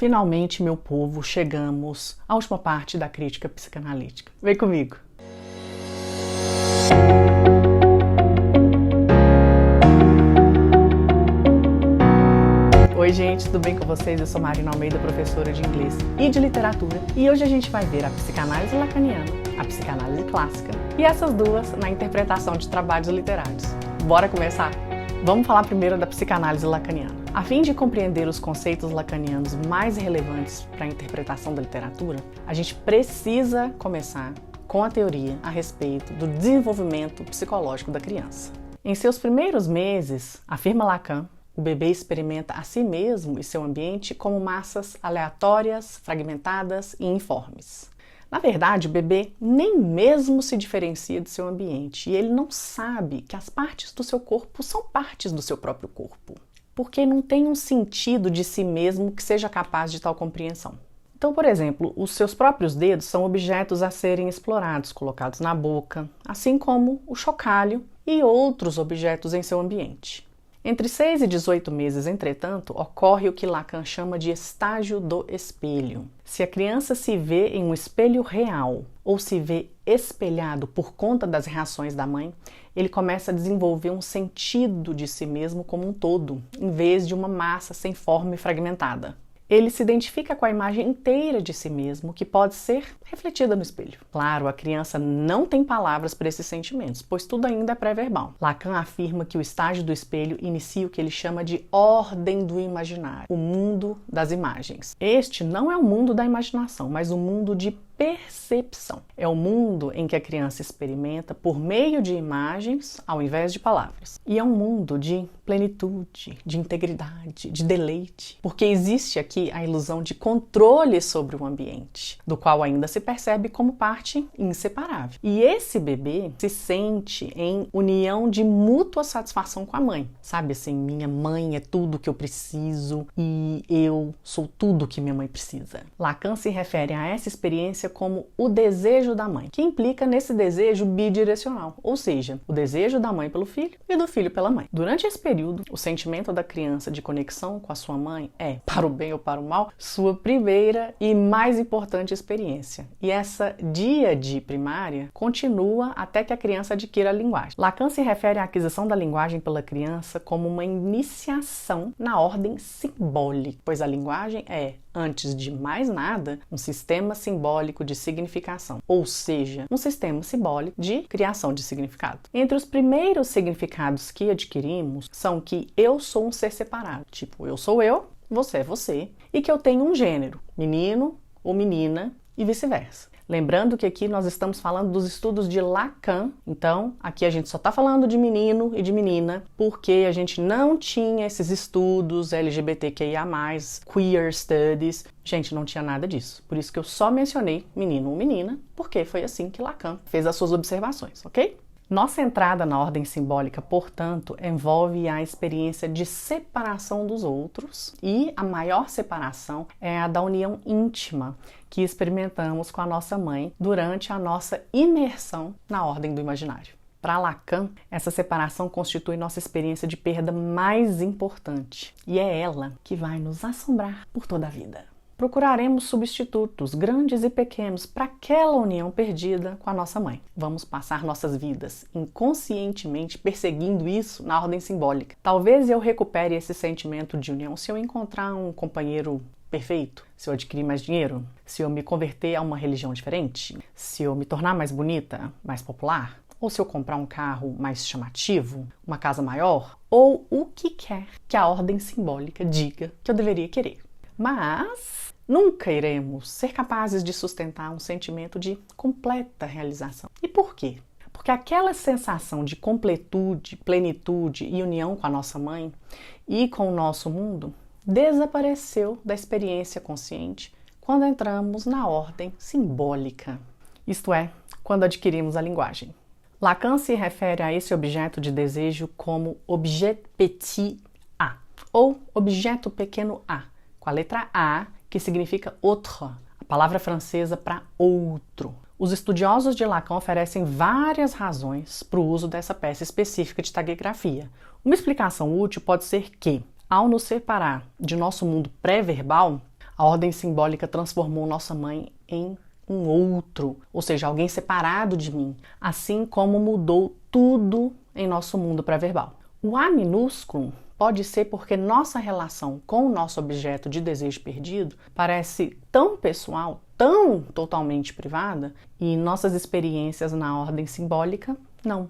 Finalmente, meu povo, chegamos à última parte da crítica psicanalítica. Vem comigo! Oi gente, tudo bem com vocês? Eu sou Marina Almeida, professora de inglês e de literatura, e hoje a gente vai ver a psicanálise lacaniana, a psicanálise clássica, e essas duas na interpretação de trabalhos literários. Bora começar? Vamos falar primeiro da psicanálise lacaniana. A fim de compreender os conceitos lacanianos mais relevantes para a interpretação da literatura, a gente precisa começar com a teoria a respeito do desenvolvimento psicológico da criança. Em seus primeiros meses, afirma Lacan, o bebê experimenta a si mesmo e seu ambiente como massas aleatórias, fragmentadas e informes. Na verdade, o bebê nem mesmo se diferencia de seu ambiente e ele não sabe que as partes do seu corpo são partes do seu próprio corpo, porque não tem um sentido de si mesmo que seja capaz de tal compreensão. Então, por exemplo, os seus próprios dedos são objetos a serem explorados, colocados na boca, assim como o chocalho e outros objetos em seu ambiente. Entre 6 e 18 meses, entretanto, ocorre o que Lacan chama de estágio do espelho. Se a criança se vê em um espelho real ou se vê espelhado por conta das reações da mãe, ele começa a desenvolver um sentido de si mesmo como um todo, em vez de uma massa sem forma e fragmentada. Ele se identifica com a imagem inteira de si mesmo, que pode ser refletida no espelho. Claro, a criança não tem palavras para esses sentimentos, pois tudo ainda é pré-verbal. Lacan afirma que o estágio do espelho inicia o que ele chama de ordem do imaginário, o mundo das imagens. Este não é o mundo da imaginação, mas o mundo de percepção. É o mundo em que a criança experimenta por meio de imagens ao invés de palavras. E é um mundo de plenitude, de integridade, de deleite, porque existe aqui a ilusão de controle sobre o ambiente, do qual ainda se percebe como parte inseparável. E esse bebê se sente em união de mútua satisfação com a mãe. Sabe assim, minha mãe é tudo que eu preciso e eu sou tudo que minha mãe precisa. Lacan se refere a essa experiência como o desejo da mãe, que implica nesse desejo bidirecional, ou seja, o desejo da mãe pelo filho e do filho pela mãe. Durante esse período, o sentimento da criança de conexão com a sua mãe é, para o bem ou para o mal, sua primeira e mais importante experiência. E essa díade primária continua até que a criança adquira a linguagem. Lacan se refere à aquisição da linguagem pela criança como uma iniciação na ordem simbólica, pois a linguagem é, antes de mais nada, um sistema simbólico de significação, ou seja, um sistema simbólico de criação de significado. Entre os primeiros significados que adquirimos são que eu sou um ser separado, tipo, eu sou eu, você é você, e que eu tenho um gênero, menino ou menina e vice-versa. Lembrando que aqui nós estamos falando dos estudos de Lacan, então aqui a gente só está falando de menino e de menina porque a gente não tinha esses estudos LGBTQIA+, queer studies, gente, não tinha nada disso. Por isso que eu só mencionei menino ou menina, porque foi assim que Lacan fez as suas observações, ok? Nossa entrada na ordem simbólica, portanto, envolve a experiência de separação dos outros e a maior separação é a da união íntima que experimentamos com a nossa mãe durante a nossa imersão na ordem do imaginário. Para Lacan, essa separação constitui nossa experiência de perda mais importante e é ela que vai nos assombrar por toda a vida. Procuraremos substitutos, grandes e pequenos, para aquela união perdida com a nossa mãe. Vamos passar nossas vidas inconscientemente perseguindo isso na ordem simbólica. Talvez eu recupere esse sentimento de união se eu encontrar um companheiro perfeito, se eu adquirir mais dinheiro, se eu me converter a uma religião diferente, se eu me tornar mais bonita, mais popular, ou se eu comprar um carro mais chamativo, uma casa maior, ou o que quer que a ordem simbólica diga que eu deveria querer. Mas nunca iremos ser capazes de sustentar um sentimento de completa realização. E por quê? Porque aquela sensação de completude, plenitude e união com a nossa mãe e com o nosso mundo desapareceu da experiência consciente quando entramos na ordem simbólica, isto é, quando adquirimos a linguagem. Lacan se refere a esse objeto de desejo como objet petit a, ou objeto pequeno a, com a letra A, que significa autre, a palavra francesa para outro. Os estudiosos de Lacan oferecem várias razões para o uso dessa peça específica de taquigrafia. Uma explicação útil pode ser que, ao nos separar de nosso mundo pré-verbal, A ordem simbólica transformou nossa mãe em um outro, ou seja, alguém separado de mim, assim como mudou tudo em nosso mundo pré-verbal. O A minúsculo pode ser porque nossa relação com o nosso objeto de desejo perdido parece tão pessoal, tão totalmente privada, e nossas experiências na ordem simbólica, não.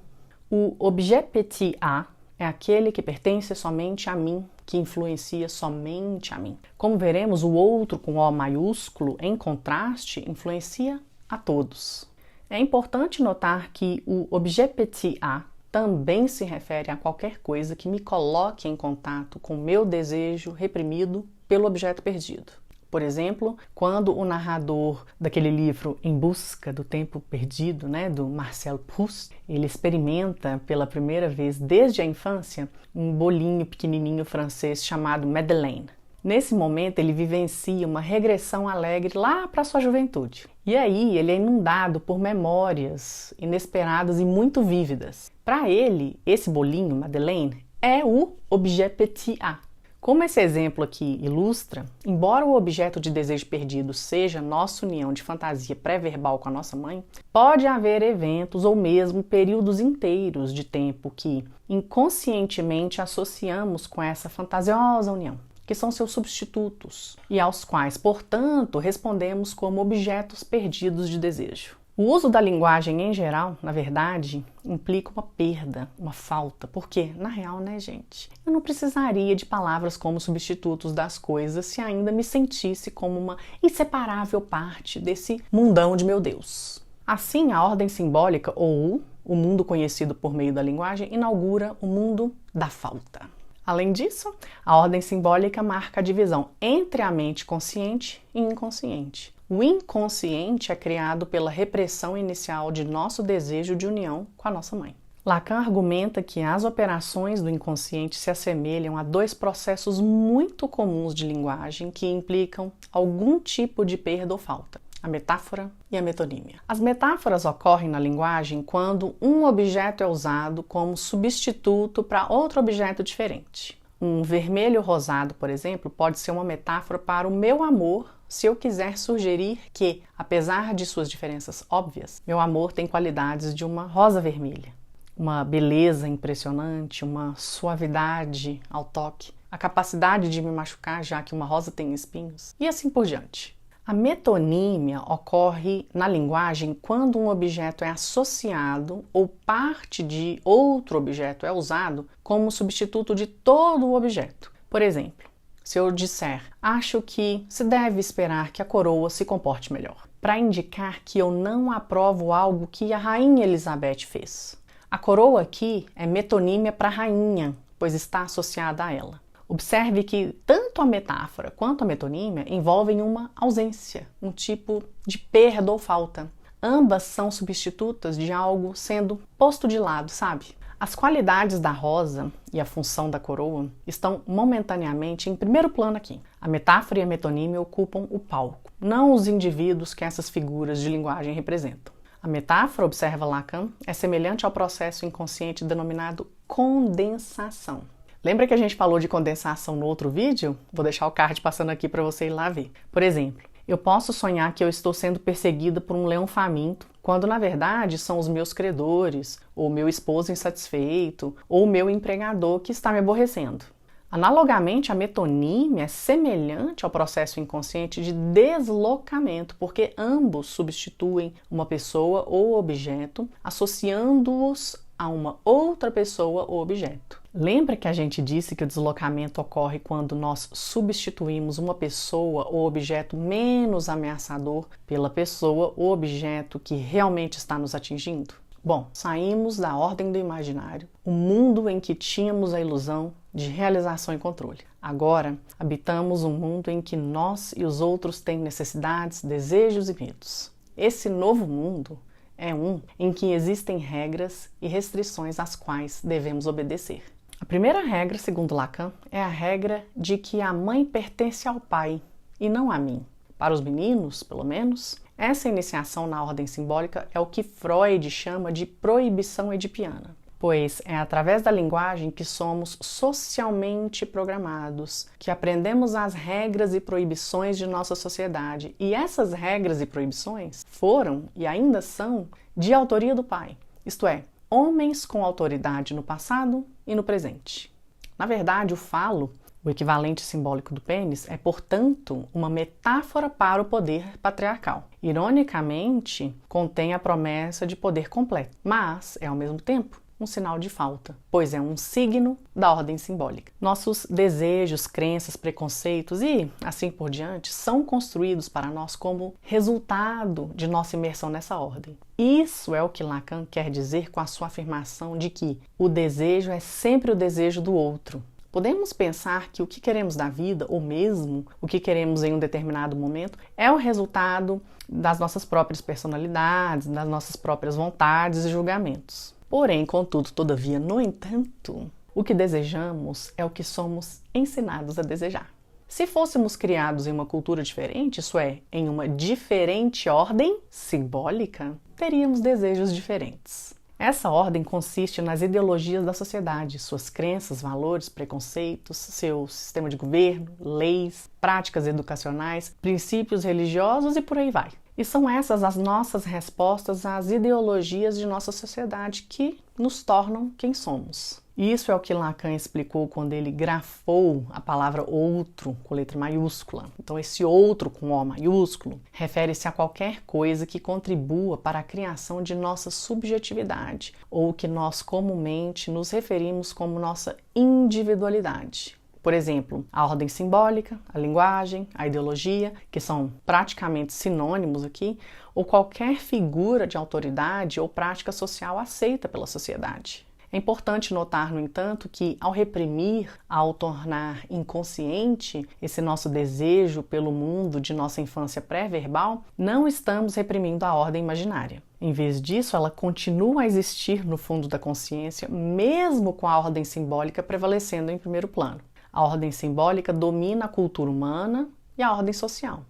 O objet petit A é aquele que pertence somente a mim, que influencia somente a mim. Como veremos, o outro com O maiúsculo, em contraste, influencia a todos. É importante notar que o objet petit A também se refere a qualquer coisa que me coloque em contato com meu desejo reprimido pelo objeto perdido. Por exemplo, quando o narrador daquele livro Em Busca do Tempo Perdido, do Marcel Proust, ele experimenta pela primeira vez desde a infância um bolinho pequenininho francês chamado Madeleine. Nesse momento ele vivencia uma regressão alegre lá para sua juventude. E aí ele é inundado por memórias inesperadas e muito vívidas. Para ele, esse bolinho, Madeleine, é o objet petit A. Como esse exemplo aqui ilustra, embora o objeto de desejo perdido seja nossa união de fantasia pré-verbal com a nossa mãe, pode haver eventos ou mesmo períodos inteiros de tempo que inconscientemente associamos com essa fantasiosa união, que são seus substitutos, e aos quais, portanto, respondemos como objetos perdidos de desejo. O uso da linguagem em geral, na verdade, implica uma perda, uma falta, porque, na real, gente, eu não precisaria de palavras como substitutos das coisas se ainda me sentisse como uma inseparável parte desse mundão de meu Deus. Assim, a ordem simbólica, ou o mundo conhecido por meio da linguagem, inaugura o mundo da falta. Além disso, a ordem simbólica marca a divisão entre a mente consciente e inconsciente. O inconsciente é criado pela repressão inicial de nosso desejo de união com a nossa mãe. Lacan argumenta que as operações do inconsciente se assemelham a dois processos muito comuns de linguagem que implicam algum tipo de perda ou falta: a metáfora e a metonímia. As metáforas ocorrem na linguagem quando um objeto é usado como substituto para outro objeto diferente. Um vermelho rosado, por exemplo, pode ser uma metáfora para o meu amor, se eu quiser sugerir que, apesar de suas diferenças óbvias, meu amor tem qualidades de uma rosa vermelha. Uma beleza impressionante, uma suavidade ao toque, a capacidade de me machucar, já que uma rosa tem espinhos, e assim por diante. A metonímia ocorre na linguagem quando um objeto é associado ou parte de outro objeto é usado como substituto de todo o objeto. Por exemplo, se eu disser, acho que se deve esperar que a coroa se comporte melhor, para indicar que eu não aprovo algo que a rainha Elizabeth fez. A coroa aqui é metonímia para rainha, pois está associada a ela. Observe que tanto a metáfora quanto a metonímia envolvem uma ausência, um tipo de perda ou falta. Ambas são substitutas de algo sendo posto de lado, sabe? As qualidades da rosa e a função da coroa estão momentaneamente em primeiro plano aqui. A metáfora e a metonímia ocupam o palco, não os indivíduos que essas figuras de linguagem representam. A metáfora, observa Lacan, é semelhante ao processo inconsciente denominado condensação. Lembra que a gente falou de condensação no outro vídeo? Vou deixar o card passando aqui para você ir lá ver. Por exemplo, eu posso sonhar que eu estou sendo perseguida por um leão faminto, quando na verdade são os meus credores, ou meu esposo insatisfeito, ou meu empregador que está me aborrecendo. Analogamente, a metonímia é semelhante ao processo inconsciente de deslocamento, porque ambos substituem uma pessoa ou objeto, associando-os a uma outra pessoa ou objeto. Lembra que a gente disse que o deslocamento ocorre quando nós substituímos uma pessoa ou objeto menos ameaçador pela pessoa ou objeto que realmente está nos atingindo? Bom, saímos da ordem do imaginário, o mundo em que tínhamos a ilusão de realização e controle. Agora, habitamos um mundo em que nós e os outros têm necessidades, desejos e medos. Esse novo mundo é um em que existem regras e restrições às quais devemos obedecer. A primeira regra, segundo Lacan, é a regra de que a mãe pertence ao pai e não a mim. Para os meninos, pelo menos, essa iniciação na ordem simbólica é o que Freud chama de proibição edipiana. Pois é através da linguagem que somos socialmente programados, que aprendemos as regras e proibições de nossa sociedade. E essas regras e proibições foram e ainda são de autoria do pai, isto é, homens com autoridade no passado e no presente. Na verdade, o falo, o equivalente simbólico do pênis, é, portanto, uma metáfora para o poder patriarcal. Ironicamente, contém a promessa de poder completo, mas é ao mesmo tempo um sinal de falta, pois é um signo da ordem simbólica. Nossos desejos, crenças, preconceitos e assim por diante são construídos para nós como resultado de nossa imersão nessa ordem. Isso é o que Lacan quer dizer com a sua afirmação de que o desejo é sempre o desejo do outro. Podemos pensar que o que queremos da vida, ou mesmo o que queremos em um determinado momento, é o resultado das nossas próprias personalidades, das nossas próprias vontades e julgamentos. Porém, contudo, todavia, no entanto, o que desejamos é o que somos ensinados a desejar. Se fôssemos criados em uma cultura diferente, isso é, em uma diferente ordem simbólica, teríamos desejos diferentes. Essa ordem consiste nas ideologias da sociedade, suas crenças, valores, preconceitos, seu sistema de governo, leis, práticas educacionais, princípios religiosos e por aí vai. E são essas as nossas respostas às ideologias de nossa sociedade que nos tornam quem somos. Isso é o que Lacan explicou quando ele grafou a palavra outro com letra maiúscula. Então esse outro com O maiúsculo refere-se a qualquer coisa que contribua para a criação de nossa subjetividade, ou que nós comumente nos referimos como nossa individualidade. Por exemplo, a ordem simbólica, a linguagem, a ideologia, que são praticamente sinônimos aqui, ou qualquer figura de autoridade ou prática social aceita pela sociedade. É importante notar, no entanto, que ao reprimir, ao tornar inconsciente esse nosso desejo pelo mundo de nossa infância pré-verbal, não estamos reprimindo a ordem imaginária. Em vez disso, ela continua a existir no fundo da consciência, mesmo com a ordem simbólica prevalecendo em primeiro plano. A ordem simbólica domina a cultura humana e a ordem social,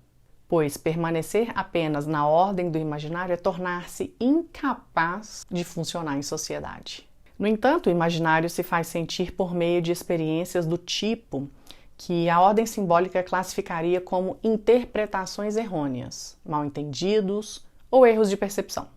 pois permanecer apenas na ordem do imaginário é tornar-se incapaz de funcionar em sociedade. No entanto, o imaginário se faz sentir por meio de experiências do tipo que a ordem simbólica classificaria como interpretações errôneas, mal-entendidos ou erros de percepção.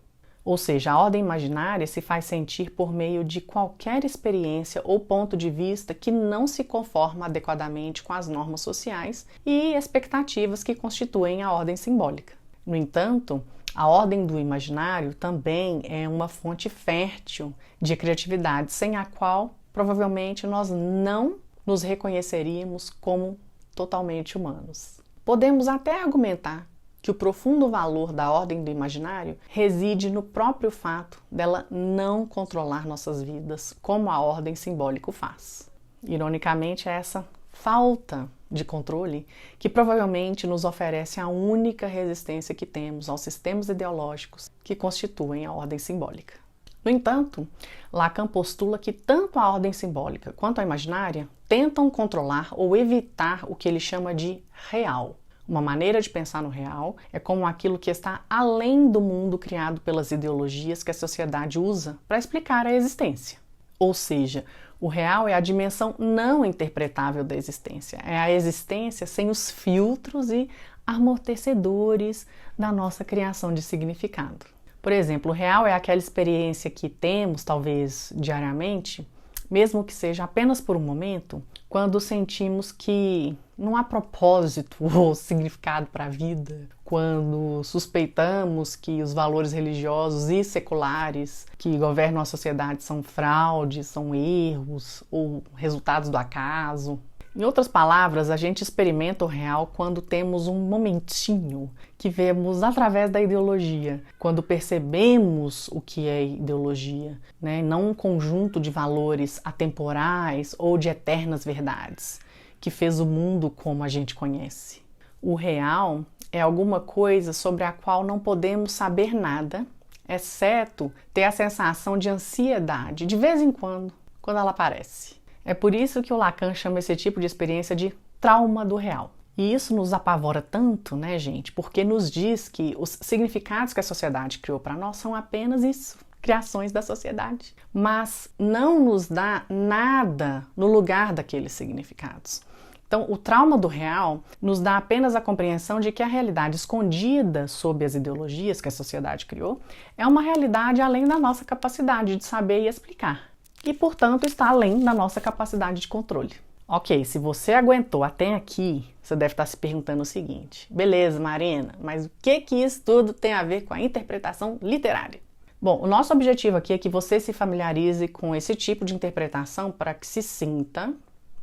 Ou seja, a ordem imaginária se faz sentir por meio de qualquer experiência ou ponto de vista que não se conforma adequadamente com as normas sociais e expectativas que constituem a ordem simbólica. No entanto, a ordem do imaginário também é uma fonte fértil de criatividade, sem a qual provavelmente nós não nos reconheceríamos como totalmente humanos. Podemos até argumentar que o profundo valor da ordem do imaginário reside no próprio fato dela não controlar nossas vidas, como a ordem simbólica o faz. Ironicamente, é essa falta de controle que provavelmente nos oferece a única resistência que temos aos sistemas ideológicos que constituem a ordem simbólica. No entanto, Lacan postula que tanto a ordem simbólica quanto a imaginária tentam controlar ou evitar o que ele chama de real. Uma maneira de pensar no real é como aquilo que está além do mundo criado pelas ideologias que a sociedade usa para explicar a existência. Ou seja, o real é a dimensão não interpretável da existência, é a existência sem os filtros e amortecedores da nossa criação de significado. Por exemplo, o real é aquela experiência que temos, talvez diariamente, mesmo que seja apenas por um momento, quando sentimos que não há propósito ou significado para a vida, quando suspeitamos que os valores religiosos e seculares que governam a sociedade são fraudes, são erros ou resultados do acaso. Em outras palavras, a gente experimenta o real quando temos um momentinho que vemos através da ideologia, quando percebemos o que é ideologia, né? Não um conjunto de valores atemporais ou de eternas verdades que fez o mundo como a gente conhece. O real é alguma coisa sobre a qual não podemos saber nada, exceto ter a sensação de ansiedade de vez em quando ela aparece. É por isso que o Lacan chama esse tipo de experiência de trauma do real. E isso nos apavora tanto, né, gente? Porque nos diz que os significados que a sociedade criou para nós são apenas isso, criações da sociedade, mas não nos dá nada no lugar daqueles significados. Então, o trauma do real nos dá apenas a compreensão de que a realidade escondida sob as ideologias que a sociedade criou é uma realidade além da nossa capacidade de saber e explicar, e, portanto, está além da nossa capacidade de controle. Ok, se você aguentou até aqui, você deve estar se perguntando o seguinte: beleza, Marina, mas o que isso tudo tem a ver com a interpretação literária? Bom, o nosso objetivo aqui é que você se familiarize com esse tipo de interpretação para que se sinta,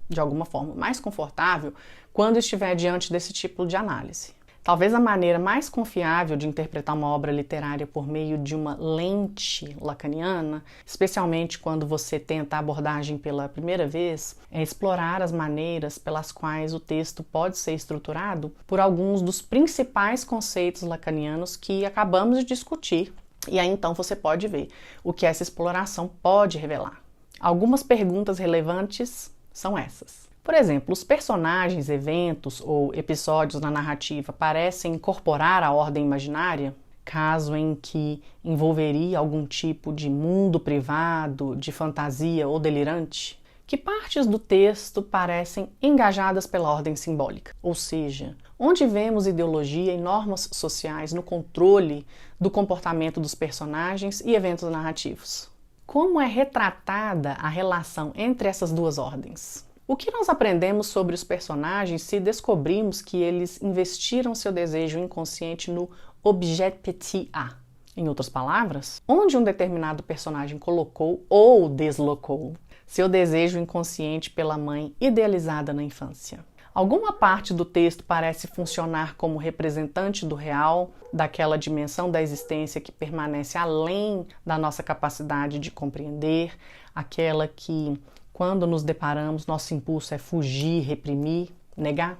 de alguma forma, mais confortável quando estiver diante desse tipo de análise. Talvez a maneira mais confiável de interpretar uma obra literária por meio de uma lente lacaniana, especialmente quando você tenta a abordagem pela primeira vez, é explorar as maneiras pelas quais o texto pode ser estruturado por alguns dos principais conceitos lacanianos que acabamos de discutir, e aí então você pode ver o que essa exploração pode revelar. Algumas perguntas relevantes são essas. Por exemplo, os personagens, eventos ou episódios na narrativa parecem incorporar a ordem imaginária, caso em que envolveria algum tipo de mundo privado, de fantasia ou delirante? Que partes do texto parecem engajadas pela ordem simbólica? Ou seja, onde vemos ideologia e normas sociais no controle do comportamento dos personagens e eventos narrativos? Como é retratada a relação entre essas duas ordens? O que nós aprendemos sobre os personagens se descobrimos que eles investiram seu desejo inconsciente no objet petit a? Em outras palavras, onde um determinado personagem colocou ou deslocou seu desejo inconsciente pela mãe idealizada na infância? Alguma parte do texto parece funcionar como representante do real, daquela dimensão da existência que permanece além da nossa capacidade de compreender, aquela que, quando nos deparamos, nosso impulso é fugir, reprimir, negar?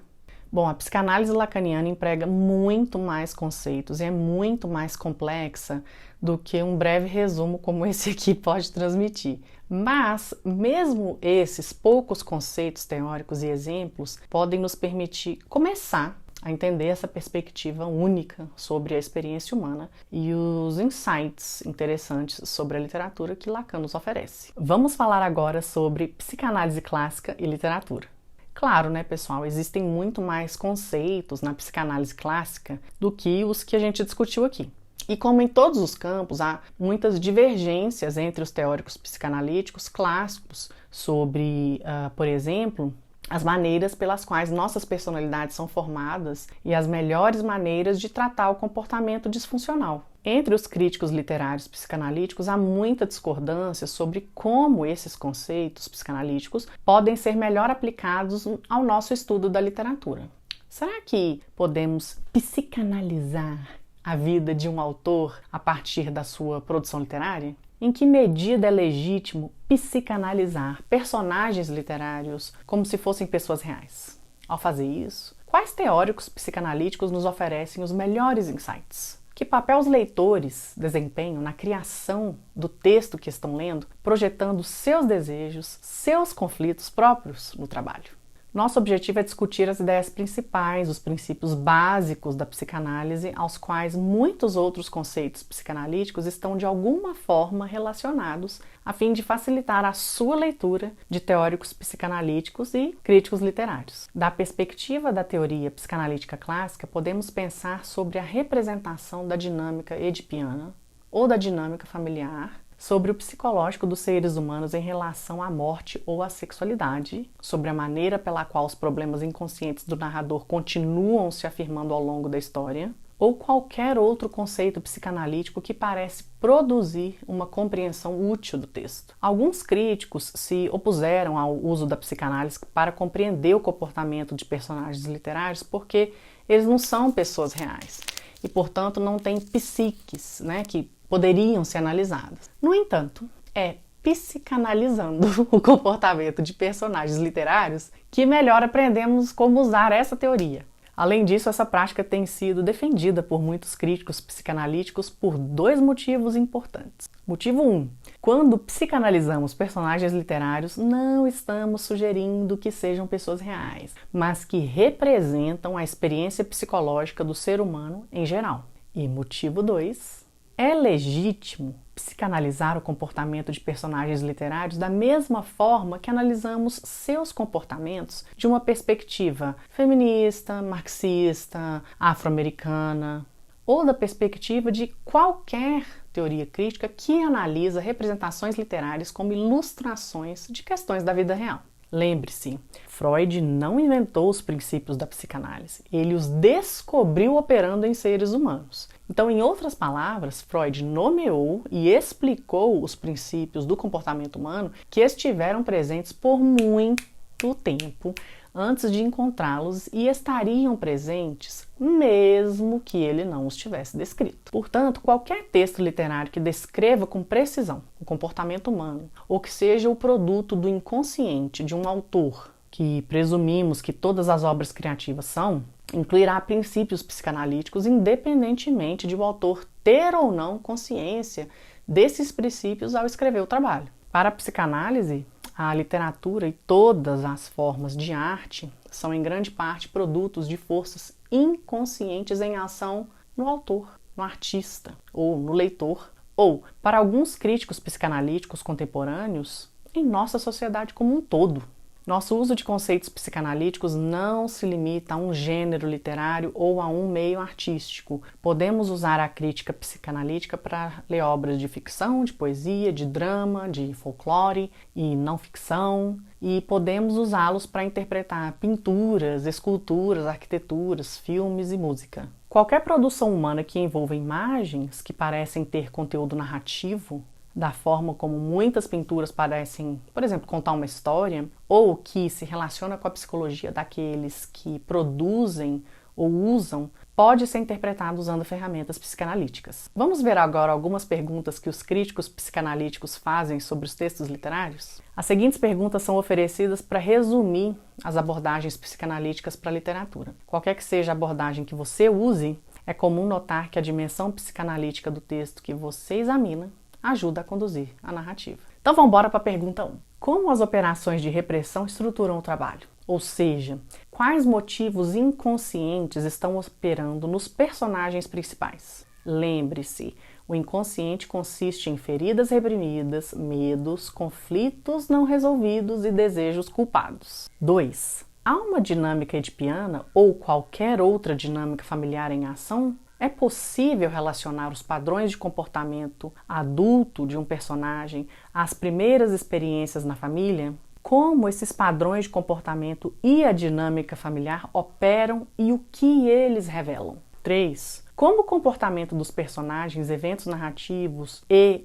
Bom, a psicanálise lacaniana emprega muito mais conceitos e é muito mais complexa do que um breve resumo como esse aqui pode transmitir. Mas, mesmo esses poucos conceitos teóricos e exemplos podem nos permitir começar a entender essa perspectiva única sobre a experiência humana e os insights interessantes sobre a literatura que Lacan nos oferece. Vamos falar agora sobre psicanálise clássica e literatura. Claro, né, pessoal, existem muito mais conceitos na psicanálise clássica do que os que a gente discutiu aqui. E como em todos os campos, há muitas divergências entre os teóricos psicanalíticos clássicos sobre, por exemplo, as maneiras pelas quais nossas personalidades são formadas e as melhores maneiras de tratar o comportamento disfuncional. Entre os críticos literários psicanalíticos há muita discordância sobre como esses conceitos psicanalíticos podem ser melhor aplicados ao nosso estudo da literatura. Será que podemos psicanalizar a vida de um autor a partir da sua produção literária? Em que medida é legítimo psicanalizar personagens literários como se fossem pessoas reais? Ao fazer isso, quais teóricos psicanalíticos nos oferecem os melhores insights? Que papel os leitores desempenham na criação do texto que estão lendo, projetando seus desejos, seus conflitos próprios no trabalho? Nosso objetivo é discutir as ideias principais, os princípios básicos da psicanálise, aos quais muitos outros conceitos psicanalíticos estão de alguma forma relacionados, a fim de facilitar a sua leitura de teóricos psicanalíticos e críticos literários. Da perspectiva da teoria psicanalítica clássica, podemos pensar sobre a representação da dinâmica edipiana ou da dinâmica familiar, sobre o psicológico dos seres humanos em relação à morte ou à sexualidade, sobre a maneira pela qual os problemas inconscientes do narrador continuam se afirmando ao longo da história, ou qualquer outro conceito psicanalítico que parece produzir uma compreensão útil do texto. Alguns críticos se opuseram ao uso da psicanálise para compreender o comportamento de personagens literários porque eles não são pessoas reais e, portanto, não têm psiques, que poderiam ser analisadas. No entanto, é psicanalizando o comportamento de personagens literários que melhor aprendemos como usar essa teoria. Além disso, essa prática tem sido defendida por muitos críticos psicanalíticos por dois motivos importantes. Motivo 1. Quando psicanalizamos personagens literários, não estamos sugerindo que sejam pessoas reais, mas que representam a experiência psicológica do ser humano em geral. E motivo 2. É legítimo psicanalizar o comportamento de personagens literários da mesma forma que analisamos seus comportamentos de uma perspectiva feminista, marxista, afro-americana, ou da perspectiva de qualquer teoria crítica que analisa representações literárias como ilustrações de questões da vida real. Lembre-se, Freud não inventou os princípios da psicanálise, ele os descobriu operando em seres humanos. Então, em outras palavras, Freud nomeou e explicou os princípios do comportamento humano que estiveram presentes por muito tempo antes de encontrá-los e estariam presentes mesmo que ele não os tivesse descrito. Portanto, qualquer texto literário que descreva com precisão o comportamento humano ou que seja o produto do inconsciente de um autor, que presumimos que todas as obras criativas são, incluirá princípios psicanalíticos independentemente de o autor ter ou não consciência desses princípios ao escrever o trabalho. Para a psicanálise, a literatura e todas as formas de arte são em grande parte produtos de forças inconscientes em ação no autor, no artista ou no leitor, ou, para alguns críticos psicanalíticos contemporâneos, em nossa sociedade como um todo. Nosso uso de conceitos psicanalíticos não se limita a um gênero literário ou a um meio artístico. Podemos usar a crítica psicanalítica para ler obras de ficção, de poesia, de drama, de folclore e não ficção, e podemos usá-los para interpretar pinturas, esculturas, arquiteturas, filmes e música. Qualquer produção humana que envolva imagens que parecem ter conteúdo narrativo, da forma como muitas pinturas parecem, por exemplo, contar uma história, ou que se relaciona com a psicologia daqueles que produzem ou usam, pode ser interpretado usando ferramentas psicanalíticas. Vamos ver agora algumas perguntas que os críticos psicanalíticos fazem sobre os textos literários? As seguintes perguntas são oferecidas para resumir as abordagens psicanalíticas para a literatura. Qualquer que seja a abordagem que você use, é comum notar que a dimensão psicanalítica do texto que você examina ajuda a conduzir a narrativa. Então vamos embora para a pergunta 1. Como as operações de repressão estruturam o trabalho? Ou seja, quais motivos inconscientes estão operando nos personagens principais? Lembre-se, o inconsciente consiste em feridas reprimidas, medos, conflitos não resolvidos e desejos culpados. 2. Há uma dinâmica edipiana ou qualquer outra dinâmica familiar em ação? É possível relacionar os padrões de comportamento adulto de um personagem às primeiras experiências na família? Como esses padrões de comportamento e a dinâmica familiar operam e o que eles revelam? 3. Como o comportamento dos personagens, eventos narrativos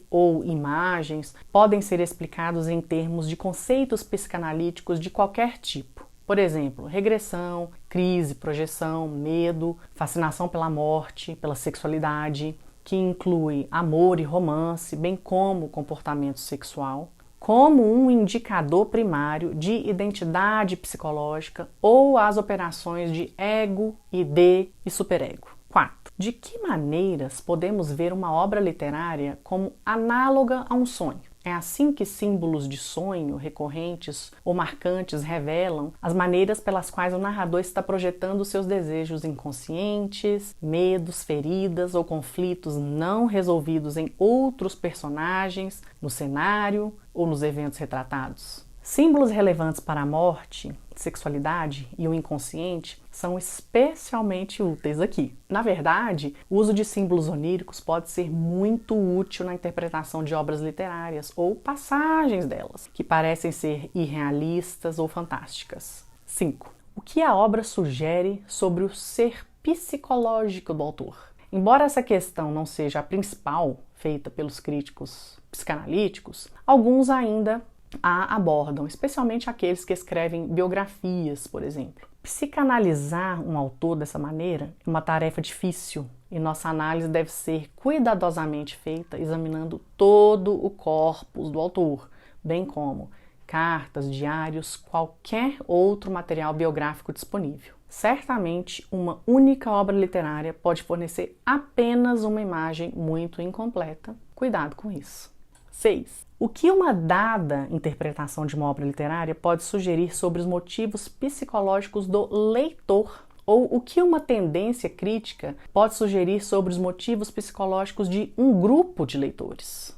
ou imagens podem ser explicados em termos de conceitos psicanalíticos de qualquer tipo? Por exemplo, regressão, crise, projeção, medo, fascinação pela morte, pela sexualidade, que inclui amor e romance, bem como comportamento sexual, como um indicador primário de identidade psicológica ou as operações de ego, id e superego. 4. De que maneiras podemos ver uma obra literária como análoga a um sonho? É assim que símbolos de sonho recorrentes ou marcantes revelam as maneiras pelas quais o narrador está projetando seus desejos inconscientes, medos, feridas ou conflitos não resolvidos em outros personagens, no cenário ou nos eventos retratados. Símbolos relevantes para a morte, sexualidade e o inconsciente são especialmente úteis aqui. Na verdade, o uso de símbolos oníricos pode ser muito útil na interpretação de obras literárias ou passagens delas, que parecem ser irrealistas ou fantásticas. 5. O que a obra sugere sobre o ser psicológico do autor? Embora essa questão não seja a principal feita pelos críticos psicanalíticos, alguns ainda a abordam, especialmente aqueles que escrevem biografias, por exemplo. Psicanalizar um autor dessa maneira é uma tarefa difícil e nossa análise deve ser cuidadosamente feita examinando todo o corpus do autor, bem como cartas, diários, qualquer outro material biográfico disponível. Certamente, uma única obra literária pode fornecer apenas uma imagem muito incompleta. Cuidado com isso. 6. O que uma dada interpretação de uma obra literária pode sugerir sobre os motivos psicológicos do leitor? Ou o que uma tendência crítica pode sugerir sobre os motivos psicológicos de um grupo de leitores?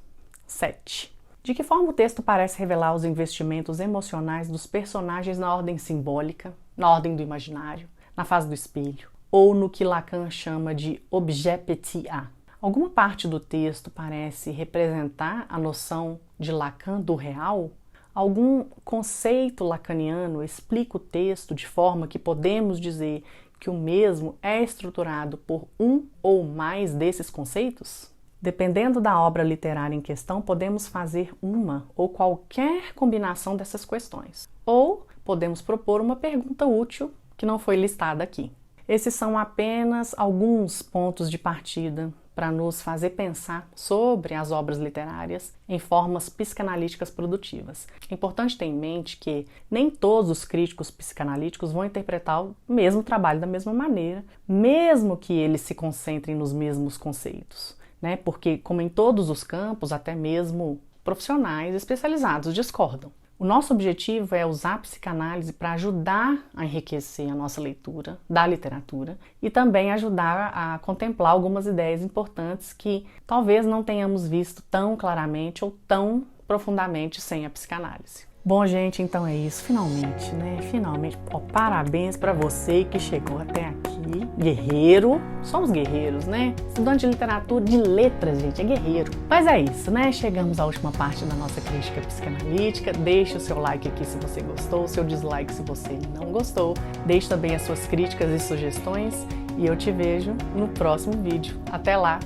7. De que forma o texto parece revelar os investimentos emocionais dos personagens na ordem simbólica, na ordem do imaginário, na fase do espelho, ou no que Lacan chama de objet petit a? Alguma parte do texto parece representar a noção de Lacan do real? Algum conceito lacaniano explica o texto de forma que podemos dizer que o mesmo é estruturado por um ou mais desses conceitos? Dependendo da obra literária em questão, podemos fazer uma ou qualquer combinação dessas questões. Ou podemos propor uma pergunta útil que não foi listada aqui. Esses são apenas alguns pontos de partida para nos fazer pensar sobre as obras literárias em formas psicanalíticas produtivas. É importante ter em mente que nem todos os críticos psicanalíticos vão interpretar o mesmo trabalho da mesma maneira, mesmo que eles se concentrem nos mesmos conceitos, né? Porque, como em todos os campos, até mesmo profissionais especializados discordam. O nosso objetivo é usar a psicanálise para ajudar a enriquecer a nossa leitura da literatura e também ajudar a contemplar algumas ideias importantes que talvez não tenhamos visto tão claramente ou tão profundamente sem a psicanálise. Bom, gente, então é isso. Finalmente, né? Finalmente, parabéns para você que chegou até aqui. Guerreiro. Somos guerreiros, né? Estudante de literatura, de letras, gente, é guerreiro. Mas é isso, né? Chegamos à última parte da nossa crítica psicanalítica. Deixe o seu like aqui se você gostou, o seu dislike se você não gostou. Deixe também as suas críticas e sugestões. E eu te vejo no próximo vídeo. Até lá.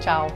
Tchau.